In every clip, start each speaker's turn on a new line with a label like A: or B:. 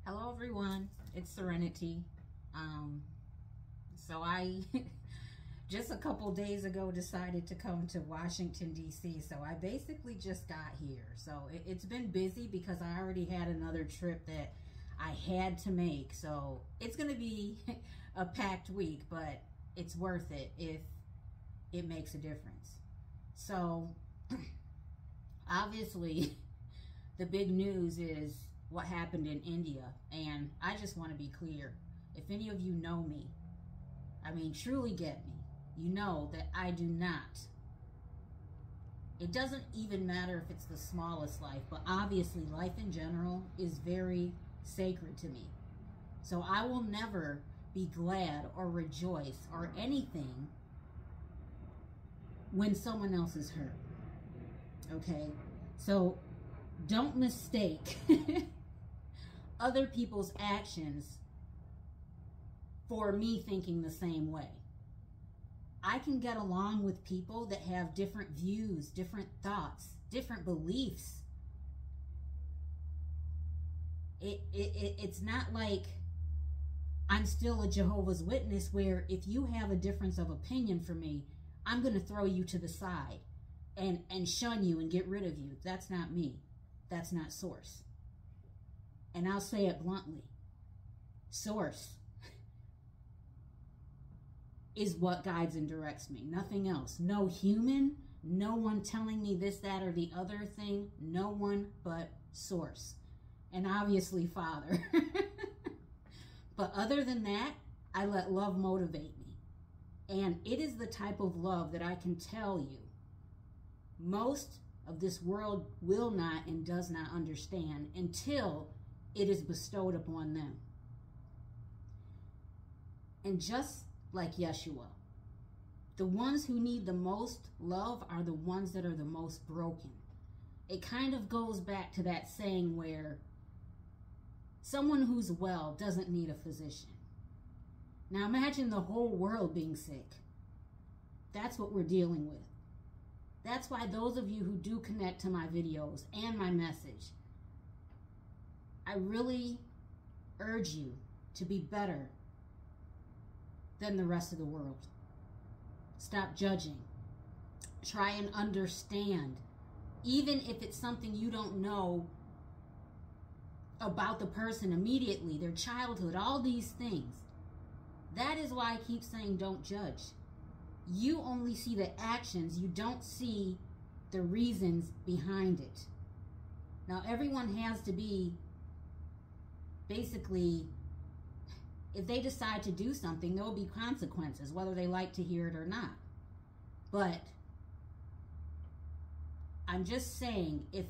A: Hello everyone, it's Serenity. So I just a couple days ago decided to come to Washington DC. So I basically just got here. So it's been busy because I already had another trip that I had to make. So it's gonna be a packed week, but it's worth it if it makes a difference. So obviously the big news is what happened in India. And I just want to be clear. If any of you know me, I mean, truly get me, you know that I do not. It doesn't even matter if it's the smallest life, but obviously life in general is very sacred to me. So I will never be glad or rejoice or anything when someone else is hurt. Okay? So don't mistake other people's actions for me thinking the same way. I can get along with people that have different views, different thoughts, different beliefs. It's not like I'm still a Jehovah's Witness where if you have a difference of opinion for me, I'm going to throw you to the side and shun you and get rid of you. That's not me. That's not Source. And I'll say it bluntly. Source is what guides and directs me. Nothing else. No human, no one telling me this, that, or the other thing. No one but Source. And obviously Father. But other than that, I let love motivate me. And it is the type of love that I can tell you most of this world will not and does not understand until it is bestowed upon them. And just like Yeshua, the ones who need the most love are the ones that are the most broken. It kind of goes back to that saying where someone who's well doesn't need a physician. Now imagine the whole world being sick. That's what we're dealing with. That's why those of you who do connect to my videos and my message, I really urge you to be better than the rest of the world. Stop judging. Try and understand. Even if it's something you don't know about the person immediately, their childhood, all these things. That is why I keep saying don't judge. You only see the actions. You don't see the reasons behind it. Now, everyone has to be basically, if they decide to do something, there will be consequences, whether they like to hear it or not. But I'm just saying, if,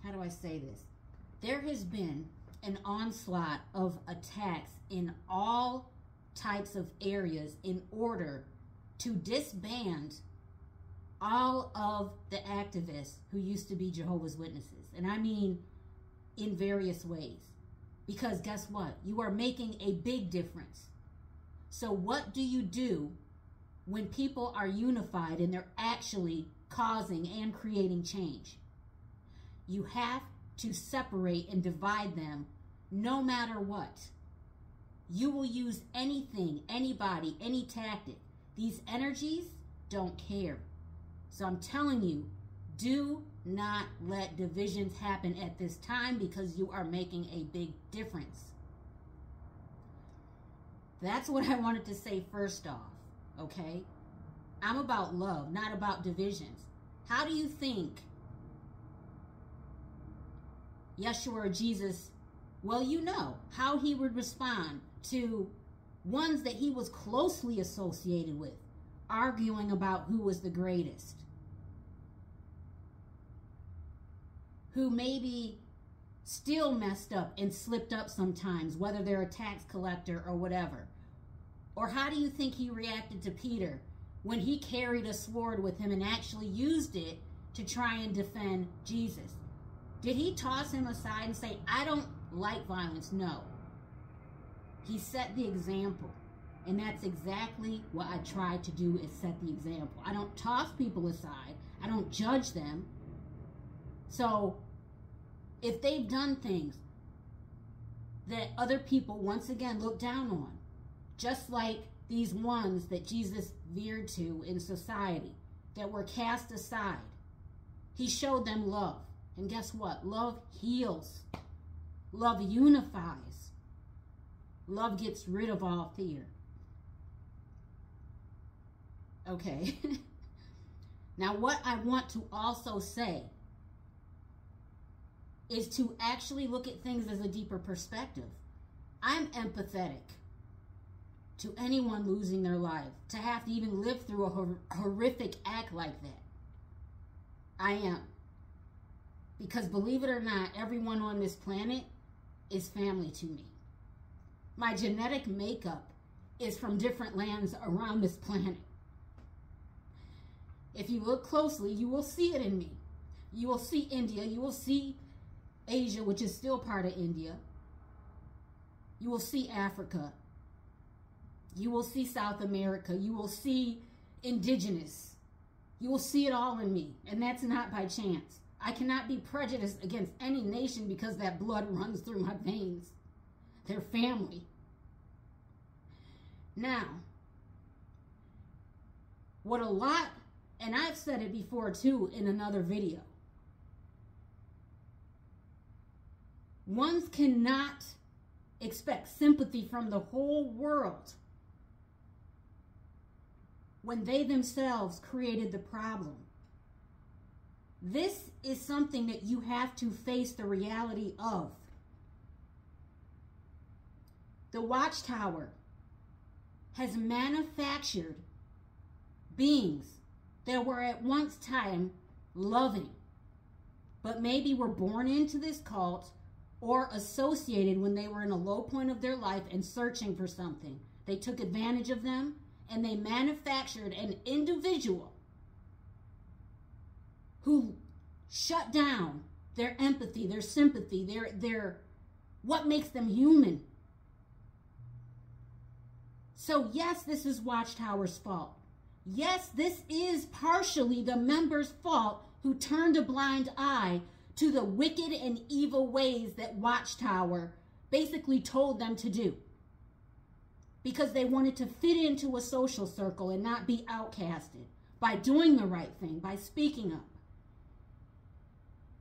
A: how do I say this? There has been an onslaught of attacks in all types of areas in order to disband all of the activists who used to be Jehovah's Witnesses. And I mean in various ways. Because guess what? You are making a big difference. So what do you do when people are unified and they're actually causing and creating change? You have to separate and divide them no matter what. You will use anything, anybody, any tactic. These energies don't care. So I'm telling you, do not let divisions happen at this time because you are making a big difference. That's what I wanted to say first off, okay? I'm about love, not about divisions. How do you think Yeshua or Jesus, well, you know how he would respond to ones that he was closely associated with, arguing about who was the greatest, who maybe still messed up and slipped up sometimes, whether they're a tax collector or whatever. Or how do you think he reacted to Peter when he carried a sword with him and actually used it to try and defend Jesus? Did he toss him aside and say, I don't like violence? No. He set the example. And that's exactly what I try to do, is set the example. I don't toss people aside. I don't judge them. So if they've done things that other people once again look down on, just like these ones that Jesus veered to in society that were cast aside, he showed them love. And guess what? Love heals. Love unifies. Love gets rid of all fear. Okay. Now, what I want to also say is to actually look at things as a deeper perspective. I'm empathetic to anyone losing their life, to have to even live through a horrific act like that. I am. Because believe it or not, everyone on this planet is family to me. My genetic makeup is from different lands around this planet. If you look closely, you will see it in me. You will see India. You will see Asia, which is still part of India. You will see Africa. You will see South America. You will see indigenous. You will see it all in me. And that's not by chance. I cannot be prejudiced against any nation because that blood runs through my veins. They're family. Now, what a lot, and I've said it before too in another video, ones cannot expect sympathy from the whole world when they themselves created the problem. This is something that you have to face the reality of. The Watchtower has manufactured beings that were at one time loving, but maybe were born into this cult or associated when they were in a low point of their life and searching for something. They took advantage of them and they manufactured an individual who shut down their empathy, their sympathy, their what makes them human. So yes, this is Watchtower's fault. Yes, this is partially the members' fault who turned a blind eye to the wicked and evil ways that Watchtower basically told them to do. Because they wanted to fit into a social circle and not be outcasted by doing the right thing, by speaking up.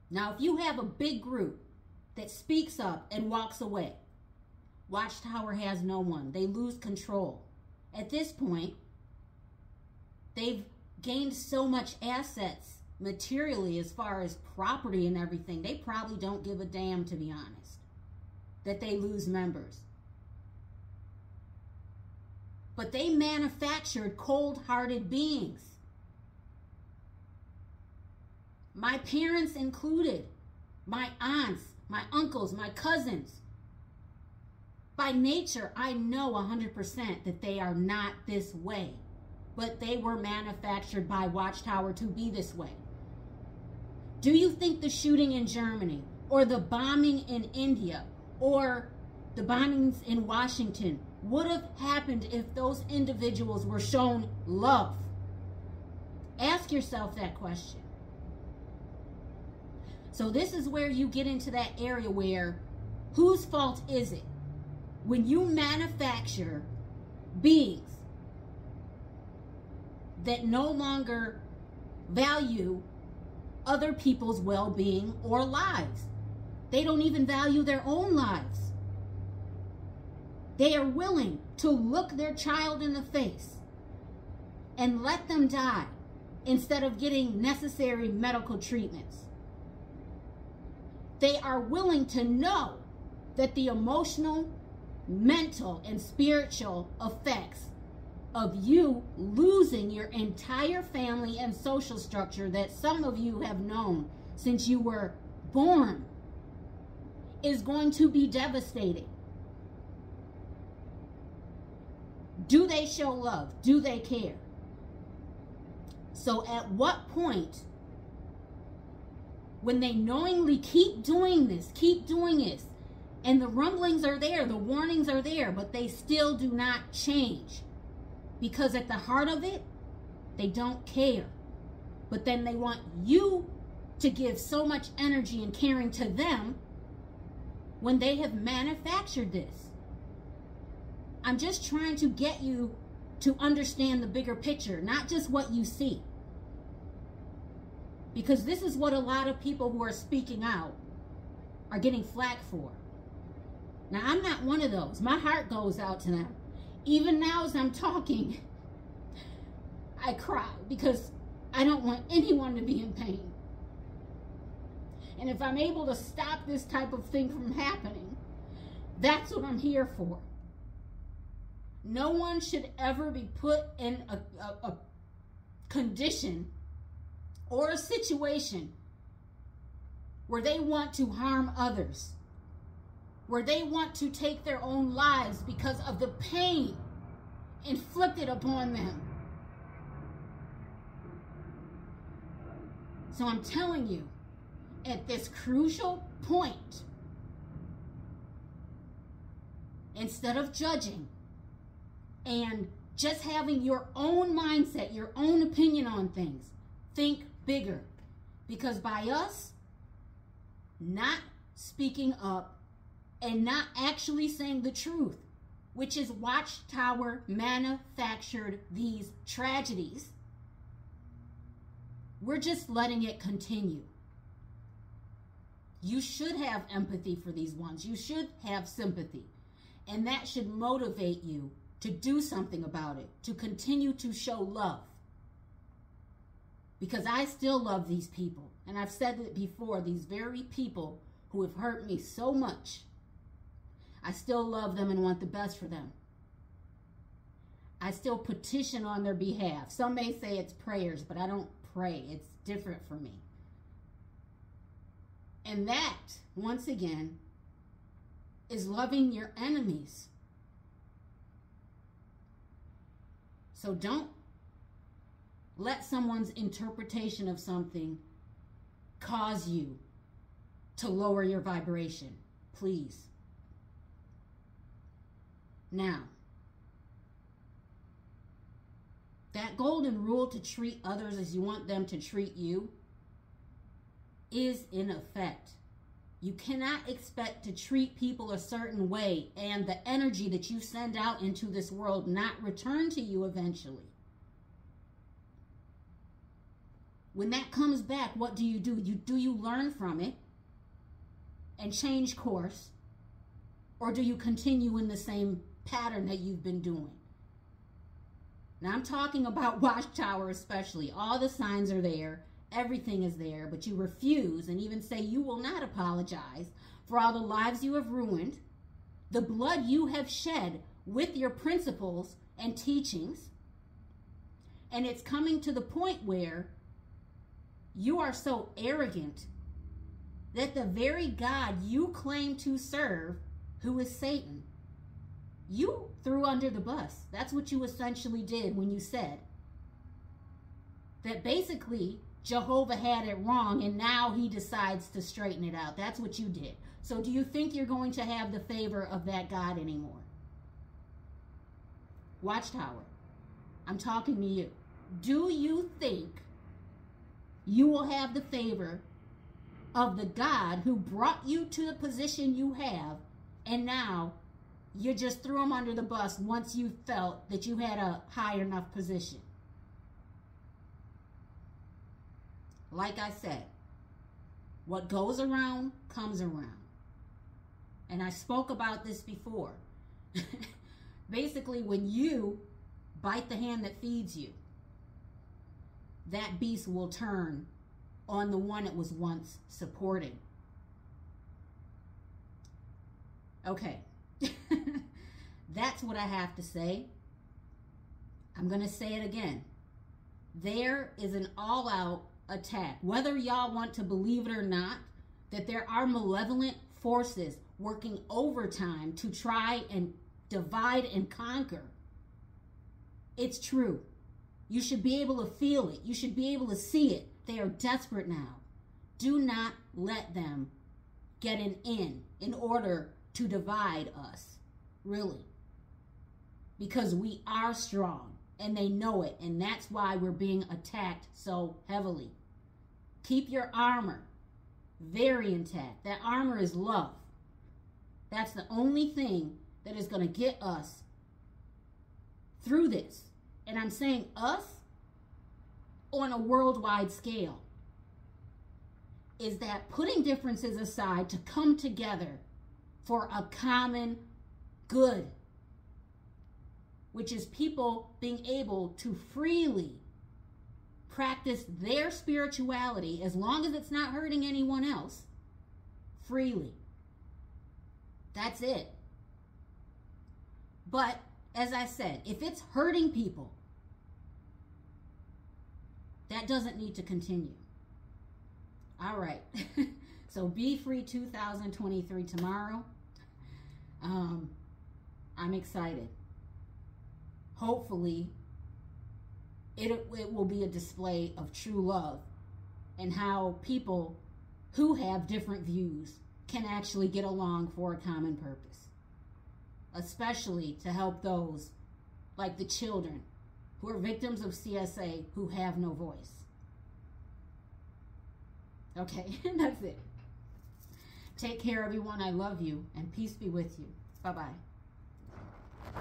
A: Now, if you have a big group that speaks up and walks away, Watchtower has no one. They lose control. At this point, they've gained so much assets materially as far as property and everything. They probably don't give a damn, to be honest, that they lose members. But they manufactured cold-hearted beings. My parents included, my aunts, my uncles, my cousins. By nature, I know 100% that they are not this way, but they were manufactured by Watchtower to be this way. Do you think the shooting in Germany, or the bombing in India, or the bombings in Washington would have happened if those individuals were shown love? Ask yourself that question. So this is where you get into that area where, whose fault is it? When you manufacture beings that no longer value other people's well-being or lives. They don't even value their own lives. They are willing to look their child in the face and let them die instead of getting necessary medical treatments. They are willing to know that the emotional, mental, and spiritual effects of you losing your entire family and social structure that some of you have known since you were born is going to be devastating. Do they show love? Do they care? So at what point, when they knowingly keep doing this, and the rumblings are there, the warnings are there, but they still do not change, because at the heart of it, they don't care. But then they want you to give so much energy and caring to them when they have manufactured this. I'm just trying to get you to understand the bigger picture, not just what you see. Because this is what a lot of people who are speaking out are getting flack for. Now, I'm not one of those. My heart goes out to them. Even now as I'm talking, I cry because I don't want anyone to be in pain. And if I'm able to stop this type of thing from happening, that's what I'm here for. No one should ever be put in a condition or a situation where they want to harm others, where they want to take their own lives because of the pain inflicted upon them. So I'm telling you, at this crucial point, instead of judging and just having your own mindset, your own opinion on things, think bigger. Because by us not speaking up and not actually saying the truth, which is Watchtower manufactured these tragedies, we're just letting it continue. You should have empathy for these ones. You should have sympathy. And that should motivate you to do something about it, to continue to show love. Because I still love these people. And I've said it before, these very people who have hurt me so much, I still love them and want the best for them. I still petition on their behalf. Some may say it's prayers, but I don't pray. It's different for me. And that, once again, is loving your enemies. So don't let someone's interpretation of something cause you to lower your vibration, please. Now, that golden rule to treat others as you want them to treat you is in effect. You cannot expect to treat people a certain way and the energy that you send out into this world not return to you eventually. When that comes back, what do? Do you learn from it and change course? Or do you continue in the same pattern that you've been doing? Now, I'm talking about Watchtower especially. All the signs are there. Everything is there. But you refuse and even say you will not apologize for all the lives you have ruined, the blood you have shed with your principles and teachings. And it's coming to the point where you are so arrogant that the very God you claim to serve, who is Satan, you threw under the bus. That's what you essentially did when you said that basically Jehovah had it wrong and now he decides to straighten it out. That's what you did. So do you think you're going to have the favor of that God anymore? Watchtower, I'm talking to you. Do you think you will have the favor of the God who brought you to the position you have, and now you just threw him under the bus once you felt that you had a high enough position? Like I said, what goes around comes around. And I spoke about this before. Basically, when you bite the hand that feeds you, that beast will turn on the one it was once supporting. Okay. That's what I have to say. I'm going to say it again. There is an all-out attack. Whether y'all want to believe it or not, that there are malevolent forces working overtime to try and divide and conquer. It's true. You should be able to feel it. You should be able to see it. They are desperate now. Do not let them get an in order to divide us. Really. Because we are strong and they know it. And that's why we're being attacked so heavily. Keep your armor very intact. That armor is love. That's the only thing that is going to get us through this. And I'm saying us on a worldwide scale. Is that putting differences aside to come together for a common good, which is people being able to freely practice their spirituality, as long as it's not hurting anyone else, freely. That's it. But as I said, if it's hurting people, that doesn't need to continue. All right. So Be Free 2023 tomorrow. I'm excited. Hopefully, it will be a display of true love and how people who have different views can actually get along for a common purpose, especially to help those like the children who are victims of CSA who have no voice. Okay, that's it. Take care, everyone. I love you, and peace be with you. Bye-bye.